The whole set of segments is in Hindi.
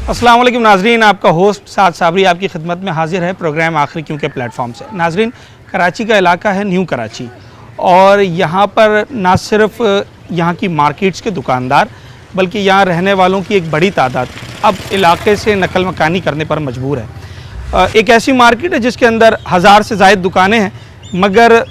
अस्सलाम वालेकुम नाजरीन, आपका होस्ट साद साबरी आपकी खिदमत में हाजिर है प्रोग्राम आखिरी क्यों के प्लेटफॉर्म से। नाजरीन, कराची का इलाका है न्यू कराची और यहाँ पर ना सिर्फ यहाँ की मार्केट्स के दुकानदार बल्कि यहाँ रहने वालों की एक बड़ी तादाद अब इलाके से नकल मकानी करने पर मजबूर है। एक ऐसी मार्केट है जिसके अंदर 1000 से ज़ायद दुकानें हैं, मगर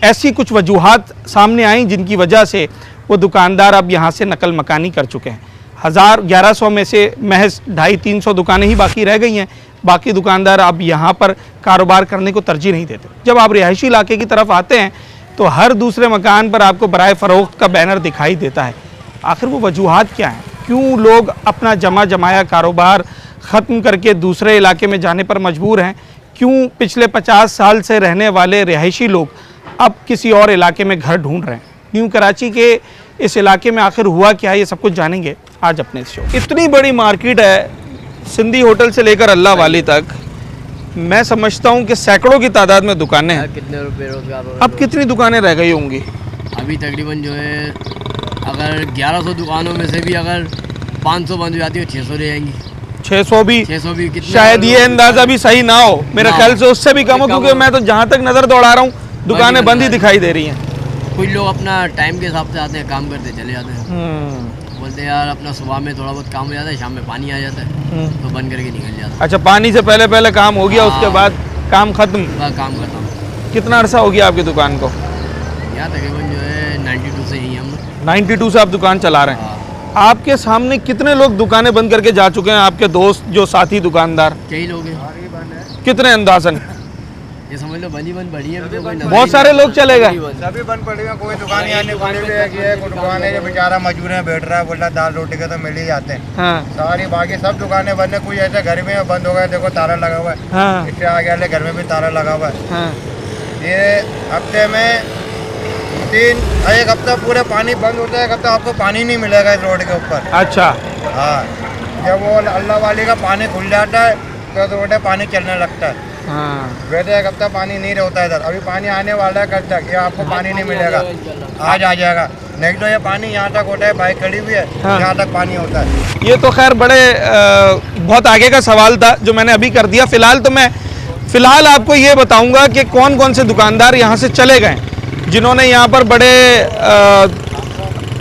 ऐसी कुछ वजूहात सामने आई जिनकी वजह से वो दुकानदार अब यहाँ से नकल मकानी कर चुके हैं। 1100 में से महज 250-300 दुकानें ही बाकी रह गई हैं। बाकी दुकानदार अब यहाँ पर कारोबार करने को तरजीह नहीं देते। जब आप रिहायशी इलाके की तरफ आते हैं तो हर दूसरे मकान पर आपको बराए फ़रोख्त का बैनर दिखाई देता है। आखिर वो वजूहात क्या हैं? क्यों लोग अपना जमाया कारोबार ख़त्म करके दूसरे इलाके में जाने पर मजबूर हैं? क्यों पिछले 50 साल से रहने वाले रिहायशी लोग अब किसी और इलाके में घर ढूंढ रहे हैं? न्यू कराची के इस इलाके में आखिर हुआ क्या है, ये सब कुछ जानेंगे आज अपने शो। इतनी बड़ी मार्केट है, सिंधी होटल से लेकर अल्लाह वाली तक, मैं समझता हूँ कि सैकड़ों की तादाद में दुकानें हैं। कितने रुपए रोजगार हो रहा है? अब कितनी दुकानें रह गई होंगी? अभी तकरीबन जो है अगर 1100 दुकानों में से भी अगर 500 बंद हो जाती है 600 रह जाएंगी। 600 भी कितने? शायद ये अंदाज़ा भी सही ना हो, मेरे ख्याल से उससे भी कम हो, क्योंकि मैं तो जहाँ तक नज़र दौड़ा रहा हूँ दुकानें बंद ही दिखाई दे रही हैं। कुछ लोग अपना टाइम के हिसाब से आते हैं, काम करते चले जाते हैं। बोलते हैं यार अपना सुबह में थोड़ा बहुत काम हो जाता है, शाम में पानी आ जाता है तो बंद करके निकल जाता है। अच्छा, पानी से पहले काम हो गया, उसके बाद काम ख़त्म? काम खत्म। कितना अरसा हो गया आपकी दुकान को? यहाँ तकरीबन जो है 92 से ही हम 92 से आप दुकान चला रहे हैं। आपके सामने कितने लोग दुकानें बंद करके जा चुके हैं? आपके दोस्त जो साथी दुकानदार कई लोग हैं। कितने अंदाजन? ये समझ लो बनी बढ़ी है। बहुत सारे लोग चले गए। सभी बंद पड़ी है, कोई दुकान यहाँ नहीं खुली हुई है कि कोई दुकान है जो बेचारा मजबूर है, बैठ रहा है, बोल रहा दाल रोटी का तो मिल ही जाते हैं। हाँ। सारी बाकी सब दुकानें बंद है। कोई ऐसे घर में बंद हो गया, देखो ताला लगा हुआ है। हाँ। इससे आगे वाले घर में भी ताला लगा हुआ है। हाँ। ये हफ्ते में एक हफ्ता पूरे पानी बंद होता है, एक हफ्ता आपको पानी नहीं मिलेगा इस रोड के ऊपर। अच्छा। हाँ, जब वो अल्लाह वाली का पानी खुल जाता है तो रोड पानी चलने लगता है। हाँ। वैसे एक हफ्ता पानी नहीं रहता है इधर। अभी पानी आने वाला है कल तक, ये आपको पानी नहीं मिलेगा। आज आ जाएगा, नहीं तो ये पानी यहाँ तक होता है, बाइक खड़ी हुई है। हाँ। यहाँ तक पानी होता है। ये तो खैर बड़े बहुत आगे का सवाल था जो मैंने अभी कर दिया। फिलहाल आपको ये बताऊंगा कि कौन कौन से दुकानदार यहाँ से चले गए जिन्होंने यहाँ पर बड़े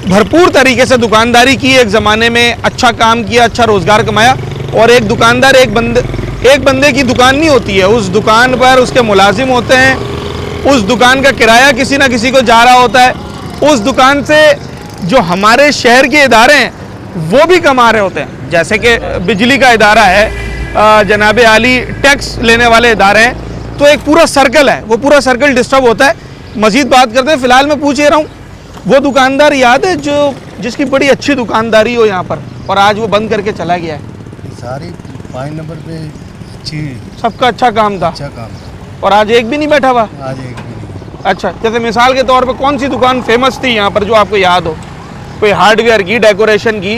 भरपूर तरीके से दुकानदारी की, एक ज़माने में अच्छा काम किया, अच्छा रोज़गार कमाया। और एक दुकानदार एक बंदे की दुकान नहीं होती है, उस दुकान पर उसके मुलाजिम होते हैं, उस दुकान का किराया किसी ना किसी को जा रहा होता है, उस दुकान से जो हमारे शहर के इदारे हैं वो भी कमा रहे होते हैं। जैसे कि बिजली का इदारा है, जनाब आली टैक्स लेने वाले इदारे हैं, तो एक पूरा सर्कल है, वो पूरा सर्कल डिस्टर्ब होता है। मज़ीद बात करते हैं। फ़िलहाल मैं पूछ ही रहा हूँ, वो दुकानदार याद है जिसकी बड़ी अच्छी दुकानदारी हो यहाँ पर और आज वो बंद करके चला गया है? सारी 5 नंबर पे अच्छी, सबका अच्छा काम था, अच्छा काम था। और आज एक भी नहीं बैठा हुआ? आज एक भी नहीं। अच्छा, जैसे मिसाल के तौर पे कौन सी दुकान फेमस थी यहाँ पर जो आपको याद हो? कोई हार्डवेयर की, डेकोरेशन की?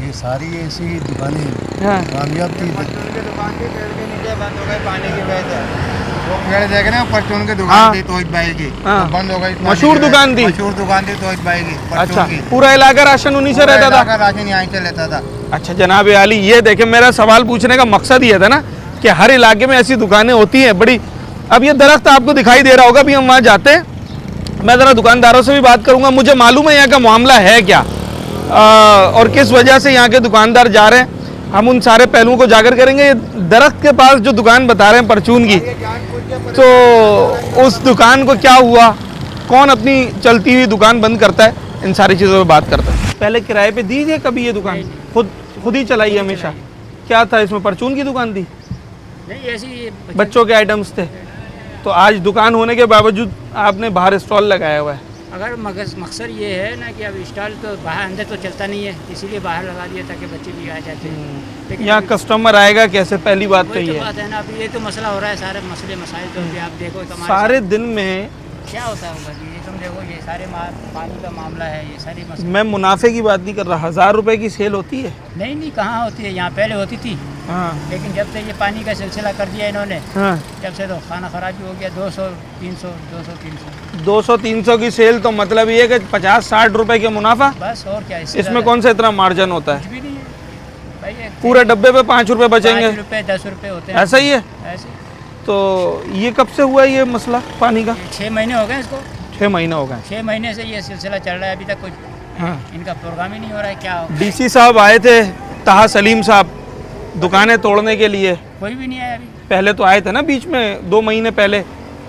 ये सारी ऐसी दुकानें हाँ। कामयाब थी। दुकान थी, पेड़ के नीचे बंद हो गई पानी की वजह से। वो पेड़ देख रहे हैं, परचून की दुकान थी तोहिद भाई की, हाँ। बंद हो गई। मशहूर दुकान थी? मशहूर दुकान थी तोहिद भाई की, अच्छा, परचून की। पूरा इलाका राशन उन्हीं से रहता था? राशन यहाँ से लेता था। अच्छा जनाब आली, ये देखें, मेरा सवाल पूछने का मकसद ये था ना कि हर इलाके में ऐसी दुकानें होती हैं बड़ी। अब ये दरख्त आपको दिखाई दे रहा होगा, अभी हम वहाँ जाते हैं, मैं ज़रा दुकानदारों से भी बात करूँगा, मुझे मालूम है यहाँ का मामला है क्या और किस वजह से यहाँ के दुकानदार जा रहे हैं। हम उन सारे पहलुओं को जाकर करेंगे। दरख्त के पास जो दुकान बता रहे हैं परचून की, तो उस दुकान को क्या हुआ, कौन अपनी चलती हुई दुकान बंद करता है, इन सारी चीज़ों पर बात करते हैं। पहले किराए पे दी है कभी ये दुकान? खुद ही चलाई हमेशा? क्या था इसमें, परचून की दुकान थी? नहीं, ऐसी बच्चों के आइटम्स थे। तो आज दुकान होने के बावजूद आपने बाहर स्टॉल लगाया हुआ है? अगर मकसद ये है ना कि अब स्टॉल तो बाहर अंदर तो चलता नहीं है, इसीलिए बाहर लगा दिया ताकि बच्चे भी आ जाते हैं। लेकिन यहाँ कस्टमर आएगा कैसे, पहली बात तो वही ये तो बात है ना। अभी ये तो मसला हो रहा है, सारे मसले मसाइल तो अभी आप देखो हमारे सारे दिन में क्या होता होगा कि ये तुम देखो, ये सारे पानी का मामला है, ये सारी मसले। मैं मुनाफे की बात नहीं कर रहा, 1000 रुपए की सेल होती है? नहीं कहाँ होती है, यहाँ पहले होती थी। हाँ। लेकिन जब से ये पानी का सिलसिला कर दिया इन्होंने, हाँ। जब से तो खाना खराबी हो गया। 200-300 200-300 की सेल, तो मतलब ये कि 50-60 रुपए के मुनाफा? बस, और क्या। इसमें कौन सा इतना मार्जिन होता है? कुछ भी नहीं है भाई, पूरे डब्बे पे 5 रुपए बचेंगे, 5 रुपए 10 रुपए होते हैं, ऐसा ही है। ऐसे। तो ये कब से हुआ ये मसला पानी का? 6 महीने हो गए इसको, 6 महीने हो गए। 6 महीने से ये सिलसिला चल रहा है, अभी तक कुछ हाँ। इनका प्रोग्राम ही नहीं हो रहा है। क्या हो, डीसी साहब आए थे, ताहा सलीम साहब, दुकानें तोड़ने के लिए। कोई भी नहीं आया अभी। पहले तो आए थे ना बीच में 2 महीने पहले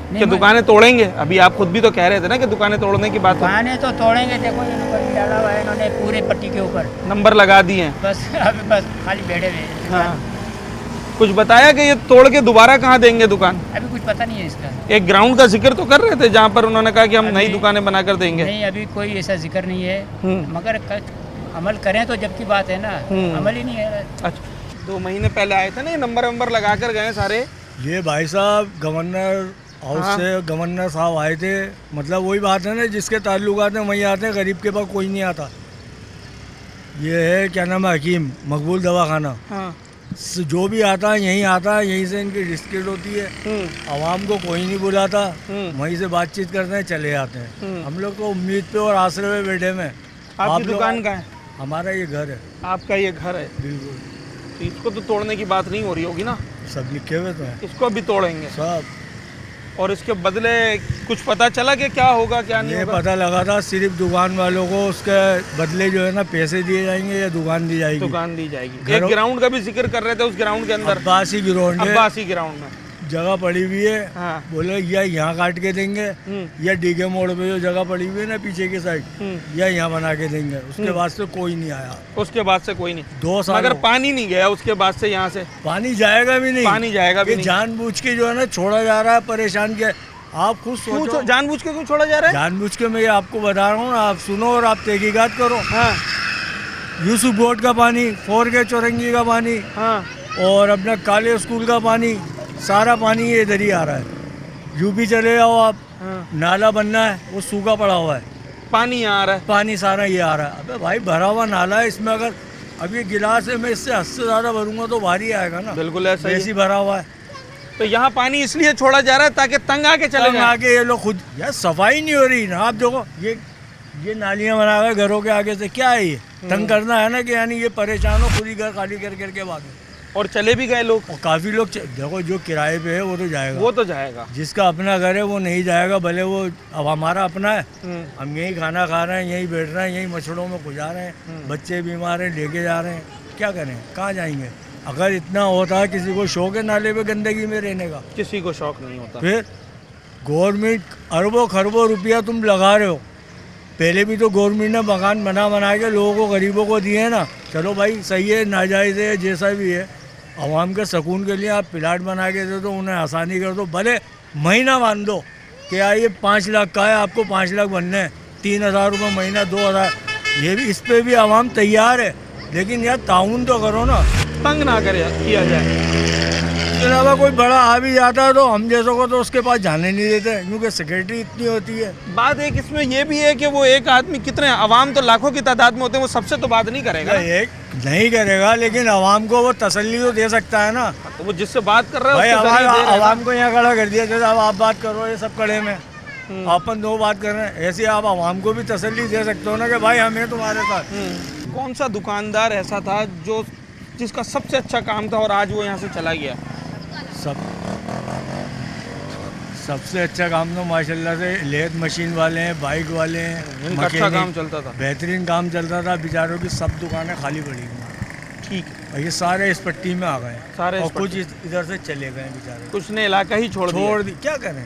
कि दुकानें तोड़ेंगे। अभी आप खुद भी तो कह रहे थे ना कि दुकानें तोड़ने की बात है। दुकानें तो तोड़ेंगे, देखो ये नंबर भी डाला हुआ है इन्होंने पूरे पट्टी के ऊपर, नंबर लगा दिए हैं। बस अभी बस खाली बैठे हुए हैं। हाँ। कुछ बताया कि ये तोड़ के दोबारा कहाँ देंगे दुकान? अभी कुछ पता नहीं है इसका। एक ग्राउंड का जिक्र तो कर रहे थे जहाँ पर उन्होंने कहा कि हम नई अभी- दुकानें बनाकर देंगे। नहीं, अभी कोई ऐसा जिक्र नहीं है, हम्म। मगर अमल करें तो जब की बात है ना, अमल ही नहीं है। अच्छा, 2 महीने पहले आए थे ना, ये नंबर वंबर लगा कर गए सारे। ये भाई साहब गवर्नर हाउस हाँ। से गवर्नर साहब आए थे, मतलब वही बात है ना, जिसके ताल्लुकात हैं वहीं आते हैं, गरीब के पास कोई नहीं आता। ये है क्या नाम है, हकीम मकबूल दवाखाना, हाँ। जो भी आता है यहीं आता है, यहीं से इनकी डिस्कट होती है। आवाम को कोई नहीं बुलाता, वहीं से बातचीत करते हैं, चले जाते हैं। हम लोग तो उम्मीद पे और आसरे में बैठे में। आपकी आप लोग- दुकान कहाँ है? हमारा ये घर है। आपका ये घर है, बिल्कुल, तो इसको तो तोड़ने की बात नहीं हो रही होगी ना? सब लिखे हुए तो हैं इसको भी तोड़ेंगे सब। और इसके बदले कुछ पता चला कि क्या होगा क्या नहीं ये होगा? पता लगा था सिर्फ दुकान वालों को उसके बदले जो है ना पैसे दिए जाएंगे या दुकान दी जाएगी। दुकान दी जाएगी। एक घरों- ग्राउंड का भी जिक्र कर रहे थे, उस ग्राउंड के अंदर अब्बासी ग्राउंड है, अब्बासी ग्राउंड में। जगह पड़ी हुई है। हाँ। बोले या यहाँ काट के देंगे या डीगे मोड़ पे जो जगह पड़ी हुई है ना पीछे की साइड, या यहाँ बना के देंगे। उसके बाद से कोई नहीं आया, उसके बाद से कोई नहीं। 2 साल मगर हो- पानी नहीं गया उसके बाद से यहाँ से। पानी जाएगा भी नहीं, पानी जाएगा भी ये नहीं। जानबूझ के जो है ना छोड़ा जा रहा है, परेशान किया। आप खुद सोचो, जानबूझ के क्यों छोड़ा जा रहा है? जानबूझ के मैं ये आपको बता रहा हूँ ना, आप सुनो और आप तहकीकात करो। हाँ यूसुफ बोर्ड का पानी, 4K चौरंगी का पानी हाँ और अपना काले स्कूल का पानी, सारा पानी ये इधर ही आ रहा है। यूपी चले जाओ आप, हाँ। नाला बनना है, वो सूखा पड़ा हुआ है, पानी यहाँ आ रहा है। पानी सारा ये आ रहा है। अबे भाई भरा हुआ नाला है, इसमें अगर अब ये गिलास है मैं इससे 8 से ज़्यादा भरूंगा तो भारी आएगा ना। बिल्कुल ऐसा ही ऐसी है। भरा हुआ है। तो यहाँ पानी इसलिए छोड़ा जा रहा है ताकि तंग आके चले तंग जाएं। आके ये लोग खुद, यार सफाई नहीं हो रही ना। आप देखो ये नालियाँ बना गए घरों के आगे से, क्या है ये? तंग करना है ना, कि यानी ये परेशान हो, खुद ही घर खाली कर करके भागे। और चले भी गए लोग, और काफ़ी लोग देखो जो किराए पे है वो तो जाएगा, वो तो जाएगा। जिसका अपना घर है वो नहीं जाएगा, भले वो अब हमारा अपना है, हम्म, हम यहीं खाना खा रहे हैं, यहीं बैठ रहे हैं, यहीं मच्छरों में गुजार रहे हैं, बच्चे बीमार हैं लेके जा रहे हैं, क्या करें, कहाँ जाएंगे? अगर इतना होता है, किसी को शौक है नाले पे गंदगी में रहने का, किसी को शौक नहीं होता। फिर गवर्नमेंट अरबों खरबों रुपया तुम लगा रहे हो। पहले भी तो गवर्नमेंट ने मकान बना के लोगों को, गरीबों को दिए हैं ना। चलो भाई सही है, नाजायज़ है, जैसा भी है, आवाम के सुकून के लिए आप प्लाट बना के दे दो, उन्हें आसानी कर दो। भले महीना बांध दो कि यार ये 5 लाख का है, आपको 5 लाख बनने हैं, 3,000 रुपये महीना, 2,000, ये भी, इस पे भी आवाम तैयार है, लेकिन यार ताउन तो करो ना। तंग ना किया जाए। इसके अलावा कोई बड़ा आ भी जाता है तो हम जैसों को तो उसके पास जाने नहीं देते, क्योंकि सिक्योरिटी इतनी होती है। बात एक इसमें ये भी है कि वो एक आदमी, कितने आवाम तो लाखों की तादाद में होते हैं, वो सबसे तो बात नहीं करेगा ना। एक नहीं करेगा, लेकिन आवाम को वो तसल्ली तो दे सकता है ना। तो वो जिससे बात कर रहा भाई है उसको जरिए दे रहा है ना। आवाम को यहाँ खड़ा कर दिया, जैसे अब आप बात करो, ये सब खड़े में अपन 2 बात कर रहे हैं, ऐसे आप आवाम को भी तसल्ली दे सकते हो ना कि भाई हमें तुम्हारे साथ। कौन सा दुकानदार ऐसा था जो जिसका सबसे अच्छा काम था और आज वो यहाँ से चला गया? सबसे अच्छा काम तो माशाल्लाह से लेथ मशीन वाले हैं, बाइक वाले हैं, इनका अच्छा मैकेनिक, काम चलता था। बेहतरीन काम चलता था। बेचारों की सब दुकानें खाली पड़ी हुई, ठीक, और ये सारे इस पट्टी में आ गए, सारे और इस कुछ इधर से चले गए बेचारे, कुछ ने इलाका ही छोड़ दी। क्या करें?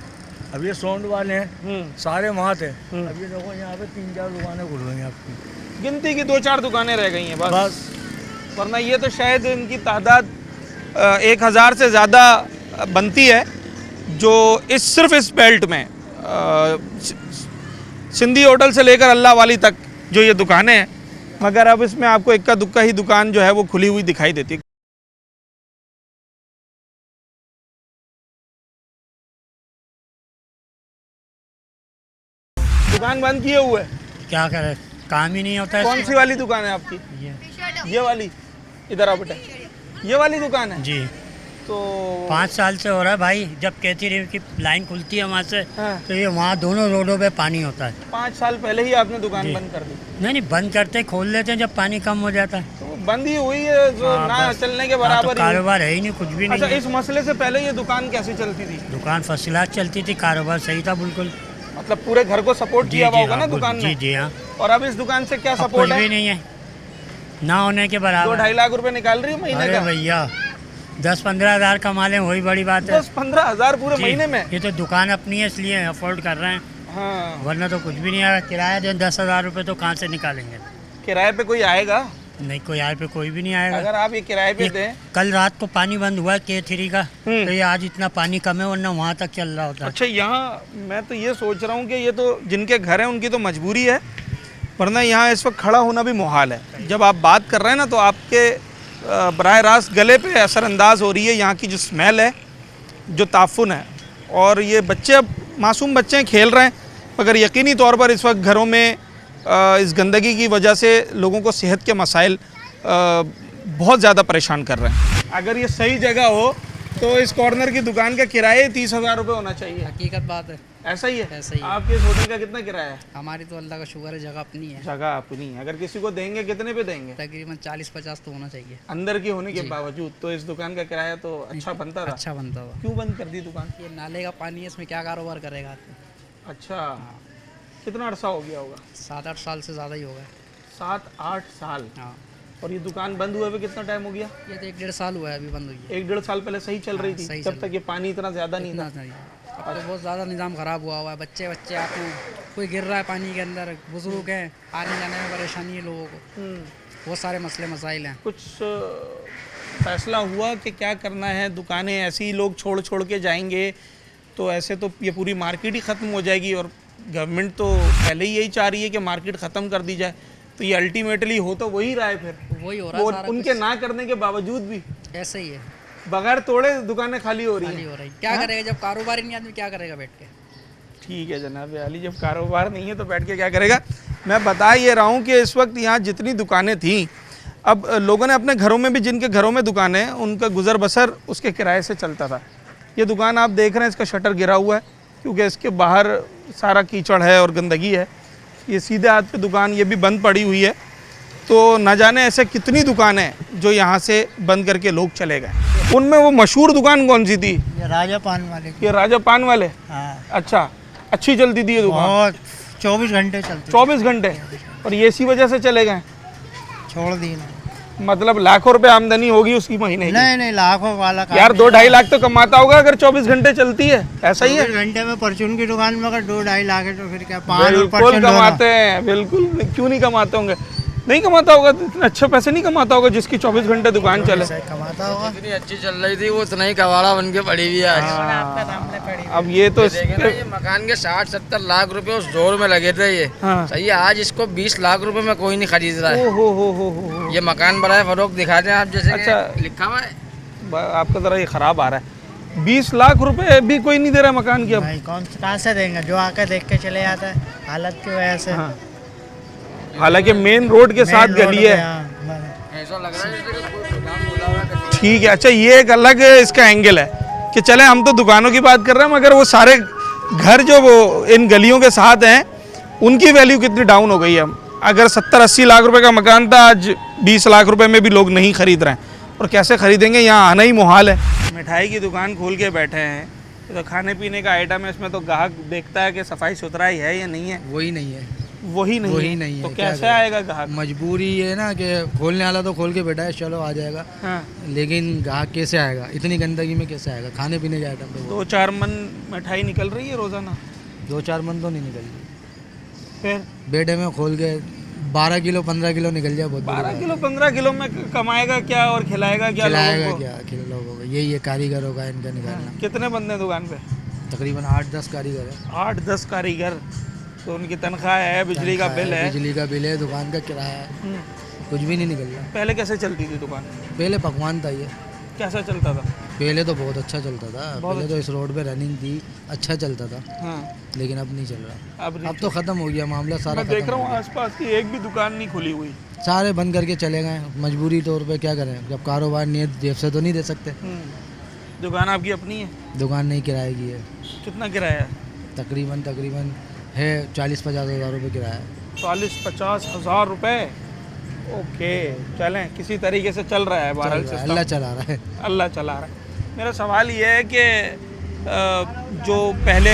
अब ये सोंड वाले हैं, दिया। सारे वहाँ थे। अब ये देखो यहाँ पे 3-4 दुकानें खुल गई आपकी, गिनती की 2-4 दुकानें रह गई हैं बस। बस। वरना ये तो शायद इनकी तादाद 1,000 से ज़्यादा बनती है, जो सिर्फ इस बेल्ट में सिंधी होटल से लेकर अल्लाह वाली तक जो ये दुकानें हैं। मगर अब इसमें आपको इक्का दुक्का ही दुकान जो है वो खुली हुई दिखाई देती है। दुकान बंद किए हुए, क्या करे, काम ही नहीं होता कौन सी वाली दुकान है आपकी? ये वाली, इधर आओ बेटा, ये वाली दुकान है जी। तो 5 साल से हो रहा है भाई, जब कहती रही कि लाइन खुलती है वहाँ से, हाँ। तो ये वहाँ दोनों रोडों पे पानी होता है। 5 साल पहले ही आपने दुकान जी। बंद कर दी। नहीं, बंद करते खोल लेते हैं जब पानी कम हो जाता है। तो वो बंद ही हुई है जो हाँ, ना बस। चलने के हाँ, बराबर तो ही है। कारोबार है ही नहीं, कुछ भी नहीं अच्छा, है। इस मसले से पहले ये दुकान कैसे चलती थी? दुकान फर्स्ट क्लास चलती थी, कारोबार सही था बिल्कुल। मतलब पूरे घर को सपोर्ट जी किया हुआ जी होगा हाँ, ना कुछ- दुकान जी में? जी हाँ। और अब इस दुकान से क्या अब कुछ सपोर्ट है? भी नहीं है, ना होने के बराबर। 2-2.5 लाख रुपए निकाल रही है महीने अरे का? भैया 10-15 हज़ार कमा लें वही बड़ी बात है। 10-15 हजार पूरे जी, महीने में? ये तो दुकान अपनी है इसलिए अफोर्ड कर रहे हैं, हाँ। वरना तो कुछ भी नहीं आएगा। किराया दें 10,000 रुपये तो कहाँ से निकालेंगे? किराए पे कोई आएगा? नहीं, कोई यहाँ पे कोई भी नहीं आएगा। अगर आप ये किराए पे ये दें। कल रात को पानी बंद हुआ है K3 का, तो ये आज इतना पानी कम है, वरना वहाँ तक चल रहा होता। अच्छा, यहाँ मैं तो ये सोच रहा हूँ कि ये तो जिनके घर हैं उनकी तो मजबूरी है, वरना यहाँ इस वक्त खड़ा होना भी मुहाल है। जब आप बात कर रहे हैं ना तो आपके बराह रास्त गले पे असरअंदाज हो रही है यहाँ की जो स्मेल है, जो ताफुन है। और ये बच्चे, अब मासूम बच्चे हैं, खेल रहे हैं, मगर यकीनी तौर पर इस वक्त घरों में इस गंदगी की वजह से लोगों को सेहत के मसाइल बहुत ज़्यादा परेशान कर रहे हैं। अगर ये सही जगह हो तो इस कॉर्नर की दुकान का किराया 30,000 रुपये होना चाहिए। हकीकत बात है, ऐसा ही है? ऐसा ही है। आपके इस होटल का कितना किराया है? हमारी तो अल्लाह का शुक्र है जगह अपनी है, जगह अपनी है। अगर किसी को देंगे कितने पे देंगे? तकरीबन 40-50 तो होना चाहिए। अंदर की होने के बावजूद तो इस दुकान का किराया तो अच्छा बनता था। अच्छा बनता हुआ। क्यों बंद कर दी दुकान? ये नाले का पानी है, इसमें क्या कारोबार करेगा आदमी? अच्छा, कितना अरसा हो गया होगा? 7-8 साल से ज़्यादा ही होगा। 7-8 साल। हाँ, और ये दुकान बंद हुए हुए कितना टाइम हो गया? ये तो 1-1.5 साल हुआ है अभी बंद हुई है। 1-1.5 साल पहले सही चल रही थी, सही जब चल तक ये पानी इतना ज़्यादा नहीं इतना था। नहीं, अब तो बहुत ज़्यादा निज़ाम ख़राब हुआ हुआ है। बच्चे आपको कोई गिर रहा है पानी के अंदर, बुजुर्ग हैं, आने जाने में परेशानी है लोगों को, बहुत सारे मसले मसाइल हैं। कुछ फैसला हुआ कि क्या करना है? दुकानें ऐसे ही लोग छोड़ छोड़ के जाएंगे तो ऐसे तो ये पूरी मार्केट ही ख़त्म हो जाएगी, और गवर्नमेंट तो पहले ही यही चाह रही है कि मार्केट ख़त्म कर दी जाए। तो ये अल्टीमेटली हो तो वही रहा है, फिर वही हो रहा वो है सारा उनके ना करने के बावजूद भी कुछ। ऐसे ही है, बगैर तोड़े दुकानें खाली हो रही खाली हैं। हो रही। क्या करेगा जब कारोबार ही नहीं, आदमी क्या करेगा बैठ के? ठीक है जनाब अली, जब कारोबार नहीं है तो बैठ के क्या करेगा। मैं बता ये रहा हूँ कि इस वक्त यहाँ जितनी दुकानें थीं, अब लोगों ने अपने घरों में भी, जिनके घरों में दुकानें हैं, उनका गुजर बसर उसके किराए से चलता था। ये दुकान आप देख रहे हैं, इसका शटर गिरा हुआ है क्योंकि इसके बाहर सारा कीचड़ है और गंदगी है। ये सीधे हाथ पे दुकान ये भी बंद पड़ी हुई है। तो न जाने ऐसे कितनी दुकानें हैं जो यहाँ से बंद करके लोग चले गए। उनमें वो मशहूर दुकान कौन सी थी? ये राजा पान वाले की। ये राजा पान वाले? हाँ, अच्छा, अच्छी चलती थी ये दुकान? बहुत 24 घंटे चलती। 24 घंटे। और ये इसी वजह से चले गए? छोड़ दी ना। मतलब लाखों रुपए आमदनी होगी उसकी महीने की? नहीं नहीं, लाखों वाला काम यार नहीं। 2-2.5 लाख तो कमाता होगा अगर 24 घंटे चलती है, ऐसा ही है? 24 घंटे में परचून की दुकान में अगर 2-2.5 लाख है तो फिर क्या, 5 और बिल्कुल परचून कमाते हैं, बिल्कुल, क्यों नहीं कमाते होंगे? नहीं कमाता होगा, इतने अच्छे पैसे नहीं कमाता होगा जिसकी 24 घंटे दुकान चले। कमाता होगा। इतनी अच्छी चल रही थी वो, इतना ही कबाड़ा बन के पड़ी हुई है आज। अब ये तो देखेंगे ना, ये मकान के 60-70 लाख रुपए उस दौर में लगे थे ये। हाँ। सही है, आज इसको 20 लाख रुपए में कोई नहीं खरीद रहा है। हो। ये मकान बड़ा फरोख्त दिखाते हैं आप, जैसे कि अच्छा। लिखा हुआ है। आपका ज़रा ये ख़राब आ रहा है। 20 लाख रुपए भी कोई नहीं दे रहा मकान की अब? भाई कहाँ से देंगे, जो आकर देख के चले जाता है हालत की वजह से। हाँ। हालांकि मेन रोड के साथ गली है। ऐसा लग रहा है जैसे कि कोई गोदाम खोला हुआ है। ठीक है, अच्छा ये एक अलग इसका एंगल है कि चले हम तो दुकानों की बात कर रहे हैं, मगर वो सारे घर जो वो इन गलियों के साथ हैं उनकी वैल्यू कितनी डाउन हो गई है। अगर 70-80 लाख रुपए का मकान था, आज 20 लाख रुपए में भी लोग नहीं खरीद रहे हैं। और कैसे खरीदेंगे, यहाँ आना ही मुहाल है। मिठाई की दुकान खोल के बैठे हैं, तो खाने पीने का आइटम है, इसमें तो ग्राहक देखता है कि सफाई सुथराई है या नहीं है। वही नहीं है, वही नहीं वही है। नहीं है, तो क्या कैसे करें? आएगा ग्राहक? मजबूरी है ना कि खोलने वाला तो खोल के बैठा है, चलो आ जाएगा, हाँ। लेकिन ग्राहक कैसे आएगा? इतनी गंदगी में कैसे आएगा? खाने पीने के आइटम पे 2-4 मन मिठाई निकल रही है रोजाना? 2-4 मन तो नहीं निकल रही। फिर बेडे में खोल के 12 किलो 15 किलो निकल जाए, बहुत बड़ी 12 बात किलो 15 किलो में कमाएगा क्या और खिलाएगा क्या है। लोगों खिलाएगा को? क्या खिला लोगों को? यही है कारीगरों का इनका निकालना। कितने बंदे हैं दुकान पे? तकरीबन 8-10 कारीगर है। 8-10 कारीगर, तो उनकी तनख्वाह है, बिजली का बिल है। बिजली का बिल है, दुकान का किराया है, कुछ भी नहीं निकल रहा। पहले कैसे चलती थी दुकान? पहले पकवान था ये, कैसा चलता था? पहले तो बहुत अच्छा चलता था। पहले तो इस रोड पे रनिंग थी, अच्छा चलता था, हाँ। लेकिन अब नहीं चल रहा। अब अब तो ख़त्म हो गया मामला सारा। मैं देख खत्म रहा हो हूँ गया। आसपास की एक भी दुकान नहीं खुली हुई। सारे बंद करके चले गए मजबूरी तौर पे, क्या करें? जब कारोबार नहीं है जेब से तो नहीं दे सकते। दुकान आपकी अपनी है? दुकान नहीं किराए की है। कितना किराया है? तकरीबन है 40-50 हज़ार रुपये किराया है। 40-50 हज़ार रुपये। ओके, चलें, किसी तरीके से चल रहा है बहरहाल सिस्टम। अल्लाह चला रहा है। अल्लाह चला रहा है। मेरा सवाल ये है कि जो पहले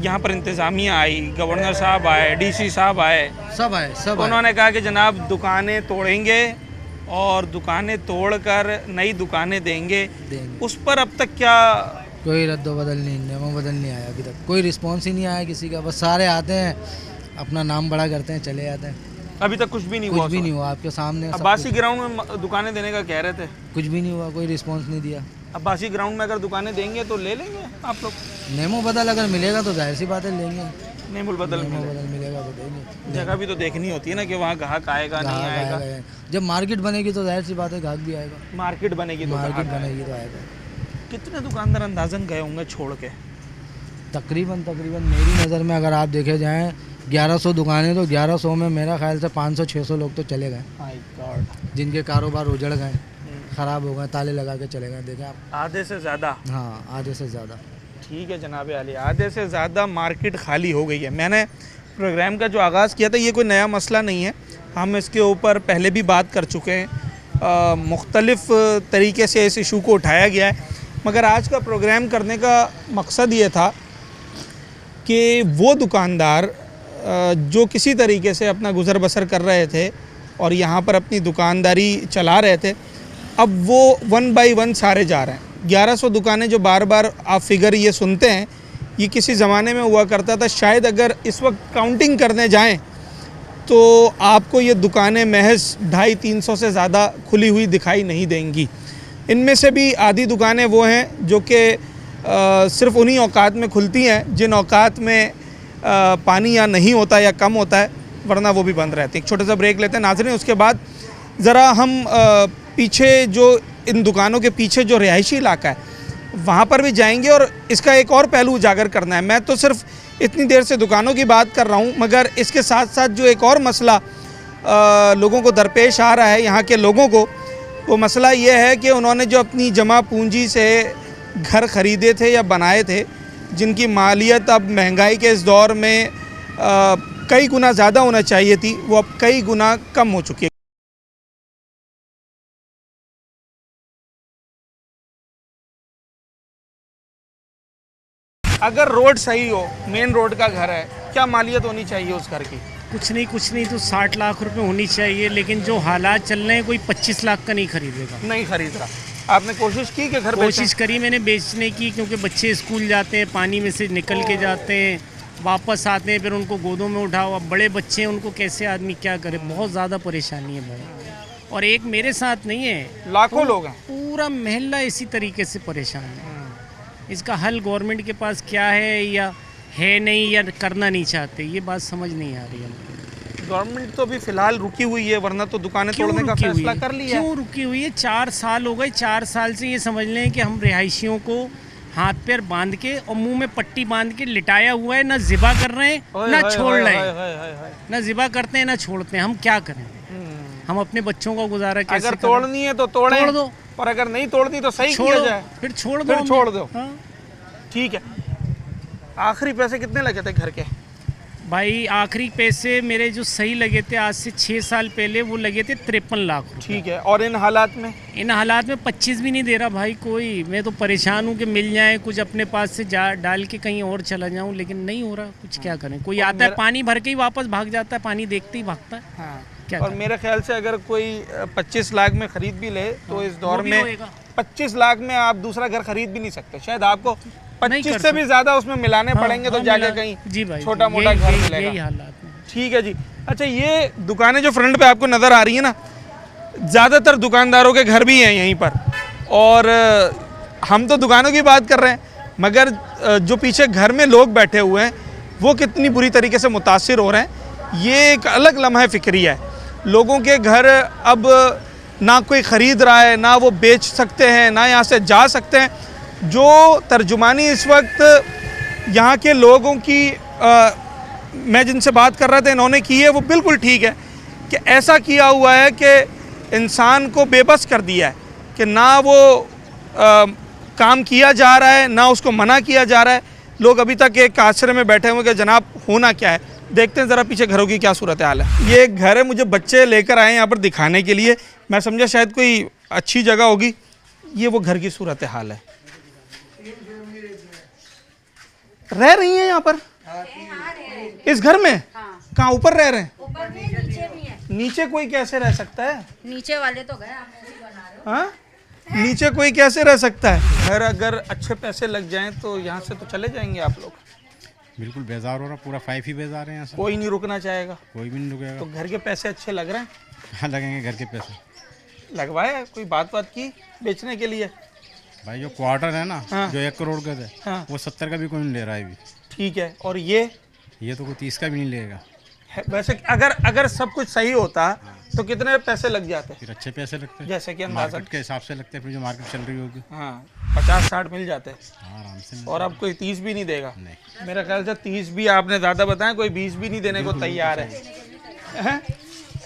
यहाँ पर इंतज़ामिया आई, गवर्नर साहब आए, डीसी साहब आए, सब आए, सब आए। उन्होंने कहा कि जनाब दुकानें तोड़ेंगे और दुकानें तोड़कर नई दुकानें देंगे, उस पर अब तक क्या? कोई रद्द बदल नहीं, नियम बदल नहीं आया अभी तक, कोई रिस्पॉन्स ही नहीं आया किसी का। बस सारे आते हैं, अपना नाम बड़ा करते हैं, चले जाते हैं। अभी तक कुछ भी नहीं हुआ? कुछ भी नहीं हुआ, आपके सामने सब अब्बासी ग्राउंड में दुकानें देने का कह रहे थे, कुछ भी नहीं हुआ, कोई रिस्पॉन्स नहीं दिया। अब्बासी ग्राउंड में अगर दुकानें देंगे तो ले लेंगे आप लोग? नेमो बदल अगर मिलेगा तो जाहिर सी बात है लेंगे। नेमुल बदल नेमो मिले। बदल मिलेगा तो देंगे। जगह भी तो देखनी होती है ना कि वहाँ ग्राहक आएगा नहीं ग्राहक आएगा। आएगा। जब मार्केट बनेगी तो जाहिर सी बात है ग्राहक भी आएगा। मार्केट बनेगी तो मार्केट ग्राहक बनेगी तो आएगा। आएगा। कितने दुकानदार अंदाजन गए होंगे छोड़ के? तकरीबन मेरी नज़र में अगर आप देखे जाएँ 1100 दुकानें, तो 1100 में मेरा ख्याल से 500-600 लोग तो चले गए, माय गॉड, जिनके कारोबार उजड़ गए, ख़राब हो गए, ताले लगा के चले गए। देखें आप, आधे से ज़्यादा। हाँ, आधे से ज़्यादा। ठीक है जनाब आली, आधे से ज़्यादा मार्केट खाली हो गई है। मैंने प्रोग्राम का जो आगाज़ किया था, ये कोई नया मसला नहीं है, हम इसके ऊपर पहले भी बात कर चुके हैं, मुख्तलिफ़ तरीके से इस इशू को उठाया गया है, मगर आज का प्रोग्राम करने का मकसद ये था कि वो दुकानदार जो किसी तरीके से अपना गुज़र बसर कर रहे थे और यहाँ पर अपनी दुकानदारी चला रहे थे, अब वो 1 बाय 1 सारे जा रहे हैं। 1100 दुकानें जो बार बार आप फिगर ये सुनते हैं, ये किसी ज़माने में हुआ करता था। शायद अगर इस वक्त काउंटिंग करने जाएं तो आपको ये दुकानें महज 250-300 से ज़्यादा खुली हुई दिखाई नहीं देंगी। इनमें से भी आधी दुकानें वो हैं जो कि सिर्फ़ उन्हीं औकात में खुलती हैं जिन औकात में पानी या नहीं होता या कम होता है, वरना वो भी बंद रहती है। एक छोटा सा ब्रेक लेते हैं नाज़रीन, उसके बाद ज़रा हम पीछे जो इन दुकानों के पीछे जो रिहायशी इलाका है वहाँ पर भी जाएंगे और इसका एक और पहलू उजागर करना है। मैं तो सिर्फ इतनी देर से दुकानों की बात कर रहा हूँ, मगर इसके साथ साथ जो एक और मसला लोगों को दरपेश आ रहा है, यहाँ के लोगों को, वो मसला ये है कि उन्होंने जो अपनी जमा पूंजी से घर ख़रीदे थे या बनाए थे, जिनकी मालियत अब महंगाई के इस दौर में कई गुना ज़्यादा होना चाहिए थी, वो अब कई गुना कम हो चुकी है। अगर रोड सही हो, मेन रोड का घर है, क्या मालियत होनी चाहिए उस घर की? कुछ नहीं तो 60 लाख रुपए होनी चाहिए, लेकिन जो हालात चल रहे हैं कोई 25 लाख का नहीं खरीदेगा। नहीं खरीद रहा। आपने कोशिश की कि घर कोशिश करी मैंने बेचने की, क्योंकि बच्चे स्कूल जाते हैं, पानी में से निकल के जाते हैं, वापस आते हैं, फिर उनको गोदों में उठाओ। अब बड़े बच्चे हैं, उनको कैसे आदमी क्या करे, बहुत ज़्यादा परेशानी है भाई। और एक मेरे साथ नहीं है, लाखों लोग हैं, पूरा महल्ला इसी तरीके से परेशान है। इसका हल गवर्नमेंट के पास क्या है, या है नहीं, या करना नहीं चाहते, ये बात समझ नहीं आ रही है। गवर्नमेंट तो अभी फ़िलहाल रुकी हुई है, वरना तो दुकानें तोड़ने का फैसला कर लिया। क्यों रुकी हुई है? 4 साल हो गए। 4 साल से ये समझ लें कि हम रिहायशियों को हाथ पैर बांध के और मुंह में पट्टी बांध के लिटाया हुआ है, ना ज़िबा कर रहे हैं ना छोड़ रहे हैं, ना ज़िबा करते हैं ना छोड़ते हैं। हम क्या करें? हम अपने बच्चों का गुजारा कैसे अगर तोड़नी है तो तोड़ दो, और अगर नहीं तोड़नी तो सही किया जाए, फिर छोड़ दो। ठीक है। आखिरी पैसे कितने लगे थे घर के? भाई आखिरी पैसे मेरे जो सही लगे थे आज से 6 साल पहले, वो लगे थे 53 लाख। ठीक है। और इन हालात में? इन हालात में 25 भी नहीं दे रहा भाई कोई। मैं तो परेशान हूँ कि मिल जाए कुछ, अपने पास से डाल के कहीं और चला जाऊँ, लेकिन नहीं हो रहा कुछ। क्या करें? कोई आता है पानी भर के ही वापस भाग जाता है, पानी देखते ही भागता है। हाँ। क्या और मेरे ख्याल से अगर कोई 25 लाख में ख़रीद भी ले तो इस दौर में 25 लाख में आप दूसरा घर खरीद भी नहीं सकते। शायद आपको 25 से भी ज़्यादा उसमें मिलाने पड़ेंगे, तो जाके कहीं छोटा मोटा घर मिलेगा। ठीक है जी। अच्छा, ये दुकानें जो फ्रंट पे आपको नज़र आ रही है ना, ज़्यादातर दुकानदारों के घर भी हैं यहीं पर, और हम तो दुकानों की बात कर रहे हैं, मगर जो पीछे घर में लोग बैठे हुए हैं वो कितनी बुरी तरीके से मुतासिर हो रहे हैं, ये एक अलग लम्हा फ़िक्रिया है। लोगों के घर अब ना कोई ख़रीद रहा है, ना वो बेच सकते हैं, ना यहाँ से जा सकते हैं। जो तर्जुमानी इस वक्त यहाँ के लोगों की मैं जिनसे बात कर रहा था इन्होंने की है, वो बिल्कुल ठीक है कि ऐसा किया हुआ है कि इंसान को बेबस कर दिया है कि ना वो काम किया जा रहा है, ना उसको मना किया जा रहा है। लोग अभी तक एक आश्रय में बैठे हुए कि जनाब होना क्या है। देखते हैं ज़रा पीछे घरों की क्या सूरत हाल है। ये एक घर है, मुझे बच्चे लेकर आए यहाँ पर दिखाने के लिए, मैं समझा शायद कोई अच्छी जगह होगी। ये वो घर की सूरत हाल है। रह रही हैं यहाँ पर इस घर में? कहाँ ऊपर रह रहे हैं? ऊपर भी है, नीचे भी है। नीचे कोई कैसे रह सकता है? नीचे वाले तो गए, आप मूवी बना रहे हो। हाँ, नीचे कोई कैसे रह सकता है? घर अगर अच्छे पैसे लग जाएं तो यहाँ से तो चले जाएंगे आप लोग। बिल्कुल बेजार हो रहा, पूरा 5 ही बेजार है यहाँ से। कोई नहीं रुकना चाहेगा, कोई भी नहीं रुकेगा। तो घर के पैसे अच्छे लग रहे हैं? कहाँ लगेंगे घर के पैसे? लगवाए कोई बात की बेचने के लिए? भाई जो क्वार्टर है ना, हाँ। जो 1 करोड़ का थे, हाँ। वो 70 का भी कोई नहीं ले रहा है अभी। ठीक है, और ये तो कोई 30 का भी नहीं लेगा। वैसे अगर सब कुछ सही होता तो कितने पैसे लग जाते? फिर अच्छे पैसे लगते हैं, जैसे कि अंदाजा मार्केट के हिसाब से लगते हैं। फिर जो मार्केट चल रही होगी, हाँ 50-60 मिल जाते हाँ आराम से। और अब कोई 30 भी नहीं देगा? नहीं, मेरा ख्याल से 30 भी आपने ज़्यादा बताया, कोई 20 भी नहीं देने को तैयार है। हैं?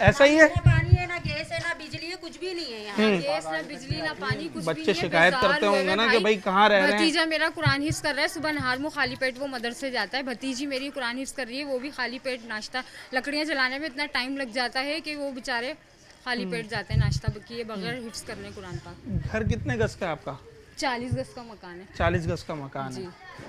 ऐसा ही है? ना पानी है, ना गैस है, ना बिजली है, कुछ भी नहीं है यहाँ। गैस ना बिजली ना पानी कुछ भी बच्चे नहीं है। शिकायत बेजार करते लोग होंगे हैं ना कि भाई कहाँ रह रहे हैं। भतीजा मेरा कुरान हिफ्ज कर रहा है, सुबह नहार मुँह खाली पेट वो मदरसे जाता है। भतीजी मेरी कुरान हिफ्ज कर रही है, वो भी खाली पेट नाश्ता। लकड़ियाँ जलाने में इतना टाइम लग जाता है कि वो बेचारे खाली पेट जाते हैं नाश्ता किए बगैर हिफ्ज करने कुरान पाक। घर कितने गज का है आपका? 40 गज का मकान है। 40 गज का मकान है,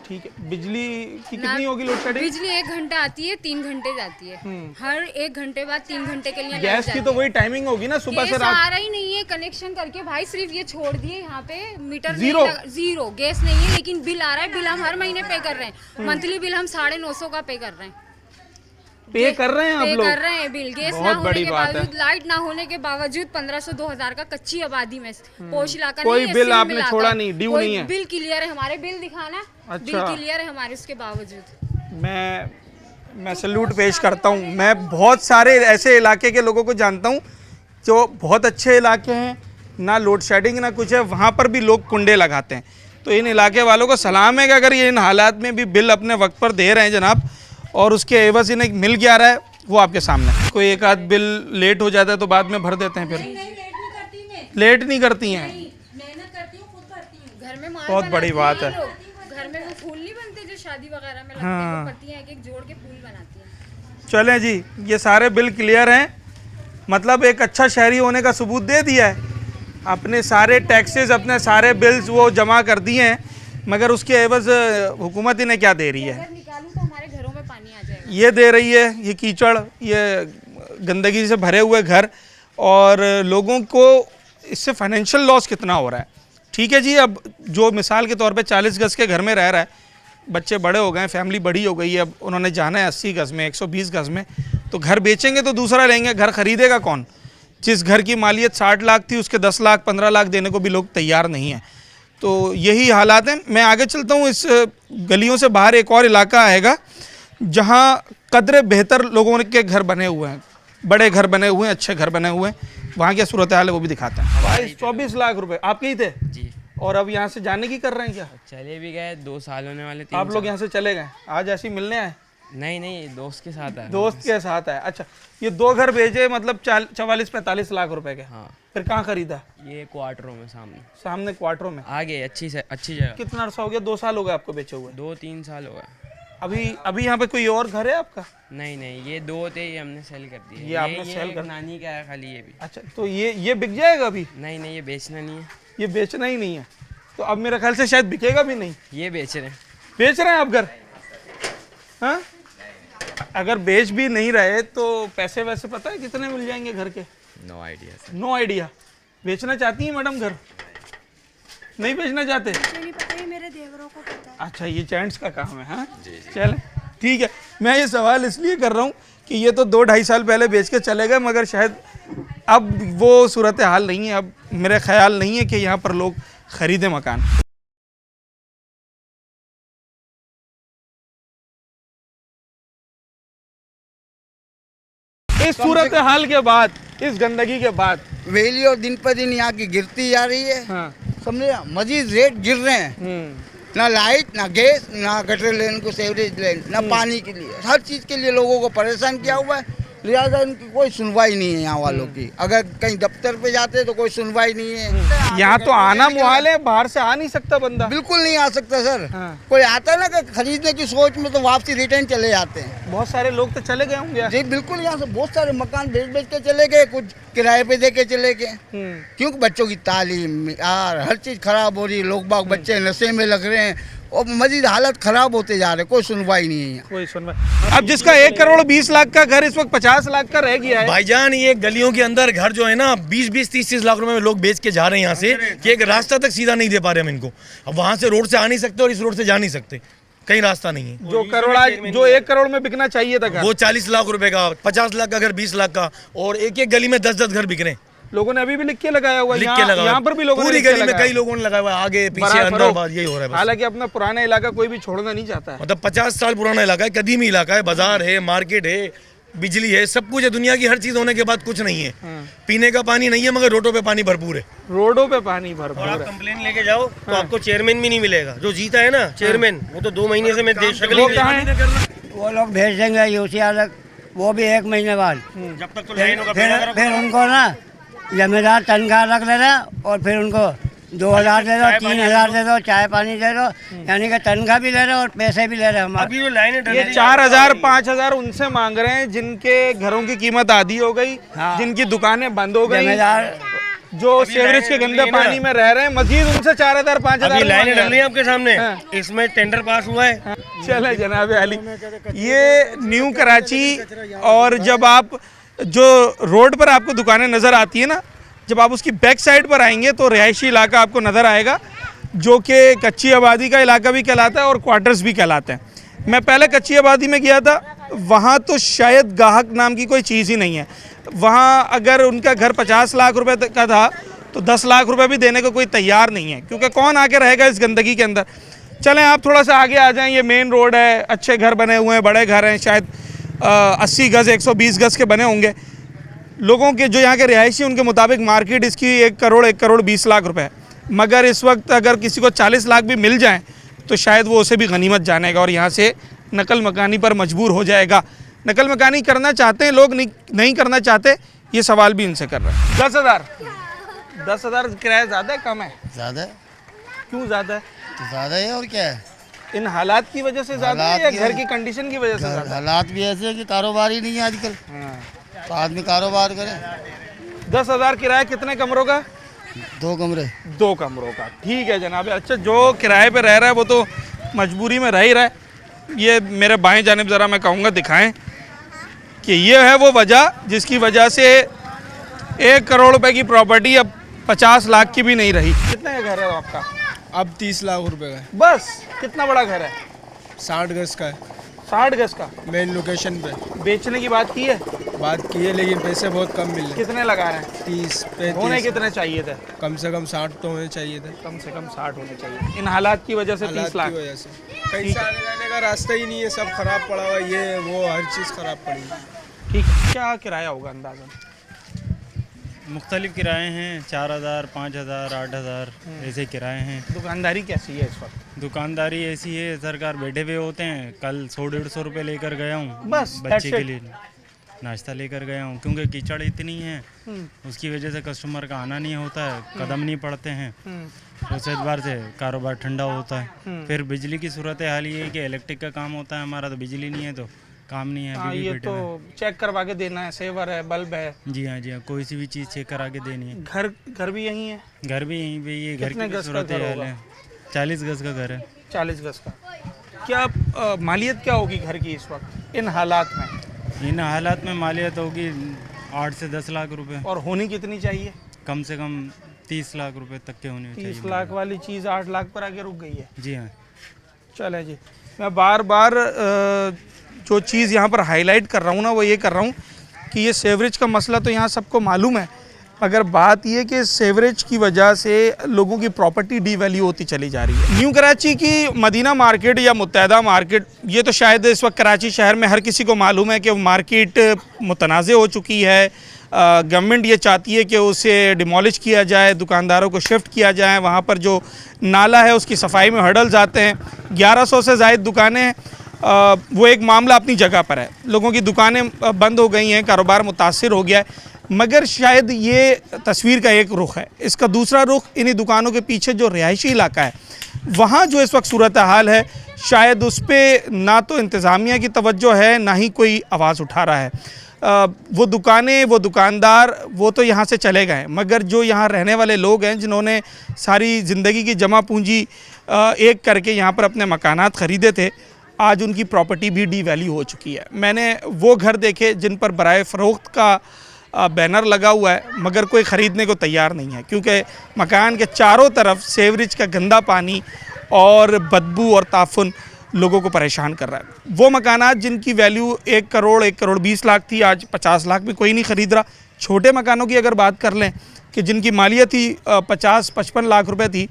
ठीक है। बिजली की ना- कितनी होगी लोड शेडिंग? बिजली 1 घंटा आती है, 3 घंटे जाती है। हर 1 घंटे बाद 3 घंटे के लिए गैस की तो वही टाइमिंग होगी ना, सुबह से गैस रात? आ रहा ही नहीं है कनेक्शन करके भाई, सिर्फ ये छोड़ दिए यहाँ पे मीटर जीरो? जीरो गैस नहीं है, लेकिन बिल आ रहा है। बिल हम हर महीने पे कर रहे हैं, मंथली बिल हम 950 का पे कर रहे हैं। पे कर रहे हैं आप पे लोग? कर रहे हैं बिल। गैस ना बहुत होने बड़ी के बात है। बावजूद, लाइट ना होने के बावजूद 1500-2000 का कच्ची आबादी में पोश इलाका कोई नहीं है, बिल सिल आपने मिलाकर। छोड़ा नहीं, ड्यू कोई नहीं है? बिल क्लियर है, हमारे बिल दिखाना। अच्छा। बिल क्लियर है हमारे, उसके बावजूद। मैं सैल्यूट पेश करता हूँ। मैं बहुत सारे ऐसे इलाके के लोगों को जानता हूँ जो बहुत अच्छे इलाके हैं, ना लोड शेडिंग ना कुछ है, वहाँ पर भी लोग कुंडे लगाते हैं। तो इन इलाके वालों को सलाम है कि अगर ये इन हालात में भी बिल अपने वक्त पर दे रहे हैं जनाब, और उसके एवज इन्हें मिल क्या रहा है वो आपके सामने। कोई एक आध बिल लेट हो जाता है तो बाद में भर देते हैं, फिर लेट नहीं करती हैं। मेहनत करती हूँ, खुद भरती हूँ। घर में माल बहुत बड़ी बात है। घर में वो फूल नहीं बनते जो शादी वगैरह में लगते हैं, वो पत्तियां एक एक जोड़ के फूल बनाती हैं। चलें जी, ये सारे बिल क्लियर हैं, मतलब एक अच्छा शहरी होने का सबूत दे दिया है। अपने सारे टैक्सेस, अपने सारे बिल्स वो जमा कर दिए हैं, मगर उसके एवज हुकूमत इन्हें क्या दे रही है? अगर निकालूं तो हमारे घरों में पानी आ जाएगा। ये दे रही है, ये कीचड़, ये गंदगी से भरे हुए घर, और लोगों को इससे फाइनेंशियल लॉस कितना हो रहा है। ठीक है जी, अब जो मिसाल के तौर पे 40 गज के घर में रह रहा है, बच्चे बड़े हो गए, फैमिली बड़ी हो गई है, अब उन्होंने जाना है 80 गज में, 120 गज में, तो घर बेचेंगे तो दूसरा लेंगे। घर खरीदेगा कौन? जिस घर की मालियत 60 लाख थी उसके 10 लाख 15 लाख देने को भी लोग तैयार नहीं हैं। तो यही हालात हैं। मैं आगे चलता हूँ। इस गलियों से बाहर एक और इलाका आएगा जहाँ कदरे बेहतर लोगों के घर बने हुए हैं, बड़े घर बने हुए हैं, अच्छे घर बने हुए हैं। वहाँ क्या सूरत हाल है वो भी दिखाते हैं। भाई 24 लाख रुपए आपके ही थे जी, और अब यहाँ से जाने की कर रहे हैं क्या? चले भी गए, 2 साल होने वाले। 3 आप लोग यहाँ से चले गए, आज ऐसे ही मिलने आए? नहीं, दोस्त के साथ आए। दोस्त के साथ आए, अच्छा। ये 2 घर भेजे, मतलब 44-45 लाख रुपए के। हाँ। फिर कहाँ खरीदा? ये क्वार्टरों में सामने क्वार्टरों में। आगे अच्छी जगह। कितना अर्सा हो गया? 2 साल हो गए आपको बेचे हुए? 2-3 साल हो गए। अभी यहाँ पे कोई और घर है आपका? नहीं, ये 2 थे, ये हमने सेल कर दिए। ये आपने सेल कर? नानी का है खाली, ये भी। अच्छा, तो ये बिक जाएगा अभी? नहीं, ये बेचना नहीं है। ये बेचना ही नहीं है, तो अब मेरे ख्याल से शायद बिकेगा भी नहीं। ये बेच रहे हैं। बेच रहे हैं आप घर? हाँ, अगर बेच भी नहीं रहे तो पैसे वैसे पता है कितने मिल जाएंगे घर के? No idea sir. No idea. बेचना चाहती हैं मैडम घर? नहीं बेचना चाहते? नहीं पता, ये मेरे देवरों को पता है। अच्छा, ये जेंट्स का काम है। हाँ चलें, ठीक है। मैं ये सवाल इसलिए कर रहा हूँ कि ये तो 2-2.5 साल पहले बेच के चले गए, मगर शायद अब वो सूरत हाल नहीं है। अब मेरा ख्याल नहीं है कि यहाँ पर लोग ख़रीदें मकान। इस सूरत हाल के बाद, इस गंदगी के बाद, वैली और दिन पर दिन यहाँ की गिरती जा रही है। हाँ। समझे? मजीद रेट गिर रहे हैं। ना लाइट, ना गैस, ना गटर लेन को, सेवरेज लेन, ना पानी के लिए, हर चीज़ के लिए लोगों को परेशान किया हुआ है। लिहाजा इनकी कोई सुनवाई नहीं है यहाँ वालों की। अगर कहीं दफ्तर पे जाते हैं तो कोई सुनवाई नहीं है। यहाँ तो आना मुहाल है, बाहर से आ नहीं सकता बंदा। बिल्कुल नहीं आ सकता सर। कोई आता है ना कि खरीदने की सोच में तो वापसी रिटर्न चले जाते हैं। बहुत सारे लोग तो चले गए होंगे जी बिल्कुल, यहाँ से बहुत सारे मकान बेच के चले गए, कुछ किराए पे दे के चले गए। क्योंकि बच्चों की तालीम यार हर चीज़ खराब हो रही है, लोग बाग बच्चे नशे में लग रहे हैं और मजीद हालत खराब होते जा रहे हैं। कोई सुनवाई नहीं है यहाँ। कोई सुनवाई। अब जिसका 1 करोड़ 20 लाख का घर इस वक्त 50 लाख का रह गया है। भाईजान ये गलियों के अंदर घर जो है ना 20-20, 30-30 लाख रुपए में लोग बेच के जा रहे हैं यहाँ से कि एक रास्ता तक सीधा नहीं दे पा रहे हम इनको। अब वहाँ से रोड से आ नहीं सकते और इस रोड से जा नहीं सकते, कहीं रास्ता नहीं है। जो 1 करोड़ में बिकना चाहिए था वो 40 लाख रुपए का, 50 लाख का घर 20 लाख का, और एक एक गली में 10-10 घर बिक रहे हैं। लोगों ने अभी भी लिख के लगाया हुआ है, लिख के लगाया, यहाँ पर भी लोगों पूरी गली में कई लोगों ने लगाया हुआ है, आगे पीछे अंदर बाहर यही हो रहा है। हालांकि अपना पुराना इलाका कोई भी छोड़ना नहीं चाहता है। मतलब 50 साल पुराना इलाका है, कदीमी इलाका है, बाजार है, मार्केट है, बिजली है, सब कुछ है। दुनिया की हर चीज होने के बाद कुछ नहीं है। पीने का पानी नहीं है, मगर रोडों पे पानी भरपूर है। रोडों पे पानी भरपूर है। आप कंप्लेन लेके जाओ तो आपको चेयरमैन भी नहीं मिलेगा। जो जीता है ना चेयरमैन, वो तो 2 महीने से मैं शक्ल ही नहीं कर रहा। वो लोग भेज देंगे यूसीआ तक, वो भी 1 महीने बाद। जब तक तो लाइन होगा फिर उनको ना जमींदार तनख्वाह रख ले रहे और फिर उनको 2000 दे दो, 3000 दे दो, चाय पानी दे दो, यानी कि तनख्वाह भी ले रहे और पैसे भी ले रहे हम। अभी जो लाइन ये 4000 5000 उनसे मांग रहे हैं जिनके घरों की कीमत आधी हो गई, जिनकी दुकानें बंद हो गई, जो सीवरेज के गंदे पानी में रह रहे हैं, मजीद उनसे 4000 5000 लाइन डल रही है आपके सामने। इसमें टेंडर पास हुआ है। चले जनाब अली, ये न्यू कराची। और जब आप जो रोड पर आपको दुकानें नज़र आती है ना, जब आप उसकी बैक साइड पर आएंगे तो रिहायशी इलाका आपको नज़र आएगा, जो कि कच्ची आबादी का इलाका भी कहलाता है और क्वार्टर्स भी कहलाते हैं। मैं पहले कच्ची आबादी में गया था, वहाँ तो शायद गाहक नाम की कोई चीज़ ही नहीं है। वहाँ अगर उनका घर 50 लाख रुपए का था तो 10 लाख रुपए भी देने को कोई तैयार नहीं है, क्योंकि कौन आके रहेगा इस गंदगी के अंदर। चलें आप थोड़ा सा आगे आ जाएं, ये मेन रोड है, अच्छे घर बने हुए हैं, बड़े घर हैं, शायद 80 गज़ 120 गज़ के बने होंगे। लोगों के जो यहाँ के रिहायशी, उनके मुताबिक मार्केट इसकी 1 करोड़ 20 लाख रुपए है। मगर इस वक्त अगर किसी को 40 लाख भी मिल जाएं तो शायद वो उसे भी गनीमत जानेगा और यहाँ से नकल मकानी पर मजबूर हो जाएगा। नकल मकानी करना चाहते हैं लोग, नहीं करना चाहते, ये सवाल भी इनसे कर रहे हैं। 10,000 किराया ज़्यादा है कम है? ज़्यादा है। क्यों ज़्यादा है? तो ज़्यादा है और क्या है। इन हालात की वजह से ज़्यादा है या घर की कंडीशन की वजह से ज़्यादा? हालात भी ऐसे है कि कारोबार ही नहीं है आजकल। तो आदमी कारोबार करे। 10,000 किराया कितने कमरों का? 2 कमरे। 2 कमरों का, ठीक है जनाब। अच्छा, जो किराए पे रह रहा है वो तो मजबूरी में रह ही रहा है। ये मेरे बाएं जानिब ज़रा मैं कहूँगा दिखाएं कि ये है वो वजह जिसकी वजह से 1 करोड़ रुपए की प्रॉपर्टी अब 50 लाख की भी नहीं रही। कितने का घर है आपका? अब 30 लाख रुपए का है। बस? कितना बड़ा घर है? 60 गज का है। 60 गज का? मेन लोकेशन पे। बेचने की बात की है? बात की है, लेकिन पैसे बहुत कम मिल रहे। कितने लगा रहे हैं? 30 35। होने कितने चाहिए थे? कम से कम 60 तो होने चाहिए थे। कम से कम 60 होने चाहिए। इन हालात की वजह से 30 लाख की वजह से कहीं से आने जाने का रास्ता ही नहीं है, सब खराब पड़ा हुआ है, ये वो हर चीज़ खराब पड़ी है। ठीक है, क्या किराया होगा अंदाज़ा? मुख्तलिफ किराए हैं, 4000 5000 8000 ऐसे किराए हैं। दुकानदारी कैसी है इस वक्त? दुकानदारी ऐसी है, सरकार बैठे हुए होते हैं। कल 100-150 रुपये लेकर गया हूँ बस बच्चे के लिए, नाश्ता लेकर गया हूँ, क्योंकि कीचड़ इतनी है उसकी वजह से कस्टमर का आना नहीं होता है, कदम नहीं पड़ते हैं, उस एतबार से कारोबार ठंडा होता है। फिर बिजली की सूरत हाल ये है कि इलेक्ट्रिक का काम होता है हमारा, तो बिजली नहीं है तो काम नहीं है। अभी ये तो चेक करवा के देना है, सेवर है, बल्ब है। जी हाँ, जी हाँ, कोई सी भी चीज़ चेक करा के देनी है। घर भी यहीं है? घर भी यहीं पे, ये घर की सूरत हाल है। 40 गज का घर है। 40 गज का। क्या मालियत क्या होगी घर की इस वक्त इन हालात में? इन हालात में मालियत होगी 8 से 10 लाख रुपए। और होनी कितनी चाहिए? कम से कम 30 लाख रुपए तक के होने चाहिए। 30 लाख वाली चीज़ 8 लाख पर आके रुक गई है। जी हाँ। चले जी, मैं बार बार जो चीज़ यहाँ पर हाईलाइट कर रहा हूँ ना, वो ये कर रहा हूँ कि ये सेवरेज का मसला तो यहाँ सबको मालूम है, मगर बात ये कि सेवरेज की वजह से लोगों की प्रॉपर्टी डीवैल्यू होती चली जा रही है। न्यू कराची की मदीना मार्केट या मुत्तहदा मार्केट, ये तो शायद इस वक्त कराची शहर में हर किसी को मालूम है कि मार्केट मुतनाज़ हो चुकी है। गवर्नमेंट ये चाहती है कि उसे डिमोलिश किया जाए, दुकानदारों को शिफ्ट किया जाए। वहाँ पर जो नाला है उसकी सफाई में हर्डल्स आते हैं। 1100 से ज़ायद दुकानें हैं वो एक मामला अपनी जगह पर है। लोगों की दुकानें बंद हो गई हैं, कारोबार मुतासिर हो गया है, मगर शायद ये तस्वीर का एक रुख है। इसका दूसरा रुख इन्हीं दुकानों के पीछे जो रिहायशी इलाका है वहाँ जो इस वक्त सूरत हाल है, शायद उस पर ना तो इंतज़ामिया की तवज्जो है, ना ही कोई आवाज़ उठा रहा है। वो दुकानें, वो दुकानदार, वो तो यहाँ से चले गए, मगर जो यहाँ रहने वाले लोग हैं जिन्होंने सारी ज़िंदगी की जमा पूंजी एक करके यहाँ पर अपने मकानात ख़रीदे थे, आज उनकी प्रॉपर्टी भी डीवैल्यू हो चुकी है। मैंने वो घर देखे जिन पर बराए फ़रोख्त का बैनर लगा हुआ है, मगर कोई ख़रीदने को तैयार नहीं है, क्योंकि मकान के चारों तरफ सेवरेज का गंदा पानी और बदबू और ताफुन लोगों को परेशान कर रहा है। वो मकानात जिनकी वैल्यू 1 करोड़ 1 करोड़ 20 लाख थी, आज 50 लाख में कोई नहीं ख़रीद रहा। छोटे मकानों की अगर बात कर लें कि जिनकी मालियत ही 50-55 लाख रुपए थी,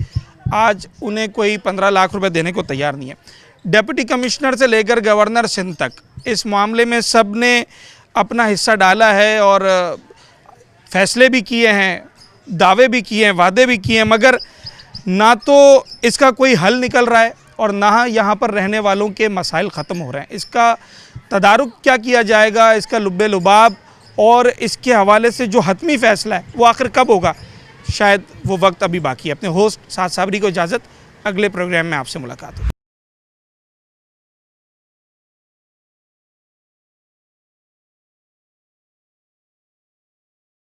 आज उन्हें कोई 15 लाख रुपए देने को तैयार नहीं है। डिप्टी कमिश्नर से लेकर गवर्नर सिंध तक इस मामले में सब ने अपना हिस्सा डाला है और फैसले भी किए हैं, दावे भी किए हैं, वादे भी किए हैं, मगर ना तो इसका कोई हल निकल रहा है और ना यहाँ पर रहने वालों के मसाइल ख़त्म हो रहे हैं। इसका तदारुक क्या किया जाएगा, इसका लुब्बे लुबाब और इसके हवाले से जो हतमी फ़ैसला है वो आखिर कब होगा, शायद वो वक्त अभी बाकी है। अपने होस्ट साद साबरी को इजाज़त, अगले प्रोग्राम में आपसे मुलाकात होगी।